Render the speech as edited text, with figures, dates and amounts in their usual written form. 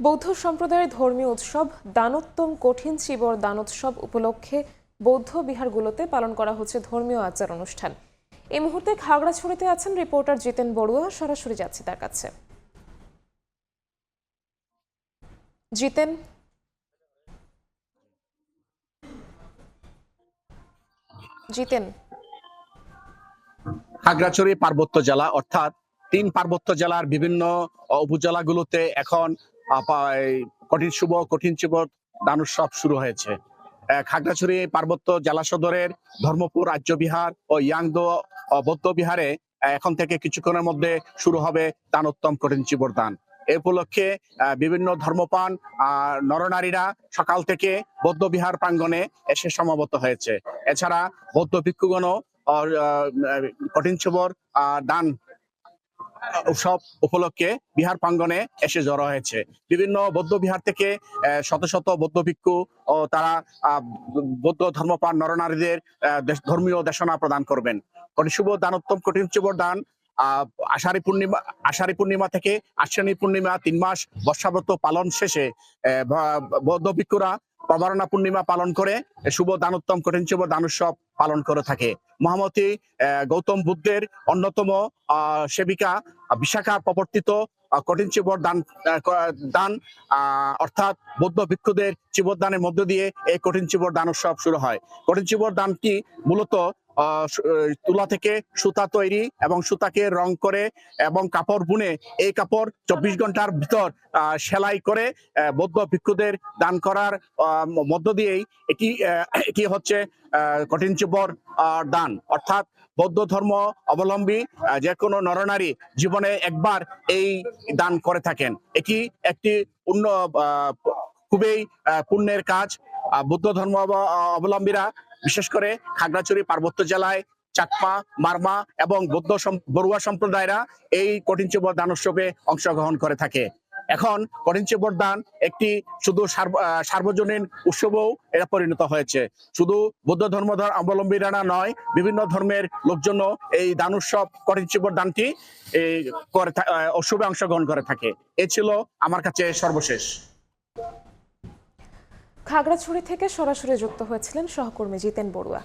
বৌদ্ধ সম্প্রদায়ের ধর্মীয় উৎসব দানোত্তম কঠিন চিবর দানোৎসব উপলক্ষে বৌদ্ধ বিহারগুলোতে পালন করা হচ্ছে ধর্মীয় আচার অনুষ্ঠান। এই মুহূর্তে খাগড়াছড়িতে আছেন রিপোর্টার জিতেন বড়ুয়া, সরাসরি যাচ্ছি তার কাছে। জিতেন, খাগড়াছড়ি পার্বত্য জেলা অর্থাৎ ৩ পার্বত্য জেলার বিভিন্ন উপজেলাগুলোতে এখন কঠিন চিবর দানোৎসব শুরু হয়েছে। খাগড়াছড়ি পার্বত্য জেলা সদরের ধর্মপুর রাজ্য বিহার ও ইয়াংদো বৌদ্ধ বিহারে এখন থেকে কিছুক্ষণের মধ্যে শুরু হবে দানোত্তম কঠিন চিবর দান। এ উপলক্ষে বিভিন্ন ধর্মপ্রাণ নরনারীরা সকাল থেকে বৌদ্ধ বিহার প্রাঙ্গণে এসে সমাবেত হয়েছে। এছাড়া বৌদ্ধ ভিক্ষুগণও কঠিন চিবর দান উৎসব উপলক্ষে বিহার প্রাঙ্গণে এসে জড়ো হয়েছে। বিভিন্ন বৌদ্ধ বিহার থেকে শত শত বৌদ্ধ ভিক্ষু ও তারা বৌদ্ধ ধর্মপ্রাণ নরনারীদের ধর্মীয় দেশনা প্রদান করবেন। শুভ দানোত্তম কঠিন চিবর দান আষাঢ়ী পূর্ণিমা থেকে আশ্বিনী পূর্ণিমা ৩ মাস বর্ষাব্রত পালন শেষে বৌদ্ধ ভিক্ষুরা প্রবারণা পূর্ণিমা পালন করে শুভ দানোত্তম কঠিন চিবর দানোৎসব পালন করে থাকে। মহামতি গৌতম বুদ্ধের অন্যতম সেবিকা বিশাখা প্রবর্তিত কঠিন চিবর দান অর্থাৎ বৌদ্ধ ভিক্ষুদের চিবর দানের মধ্য দিয়ে এই কঠিন চিবর দানোৎসব শুরু হয়। কঠিন চিবর দানটি মূলত তুলা থেকে সুতা তৈরি এবং সুতাকে রং করে এবং কাপড় বুনে এই কাপড় ২৪ ঘন্টার ভিতর সেলাই করে বৌদ্ধ ভিক্ষুদের দান করার মধ্য দিয়েই এটি হচ্ছে কঠিন চিবর দান। অর্থাৎ বৌদ্ধ ধর্ম অবলম্বী যে কোনো নরনারী জীবনে একবার এই দান করে থাকেন। এটি একটি খুবই পুণ্যের কাজ। বৌদ্ধ ধর্ম অবলম্বীরা বিশেষ করে খাগড়াছড়ি পার্বত্য জেলায় চাকমা, মারমা এবং বৌদ্ধ বড়ুয়া সম্প্রদায়রা এই কঠিন চিবর দানোৎসবে অংশগ্রহণ করে থাকে। এখন কঠিন চিবর দান একটি শুধু সার্বজনীন উৎসবও এটা পরিণত হয়েছে। শুধু বৌদ্ধ ধর্ম অবলম্বীরা নয়, বিভিন্ন ধর্মের লোকজন এই দান উৎসব কঠিন চিবর দানটি উৎসবে অংশগ্রহণ করে থাকে। এ ছিল আমার কাছে সর্বশেষ। খাগড়াছড়ি থেকে সরাসরি যুক্ত হয়েছিলেন সহকর্মী জিতেন বড়ুয়া।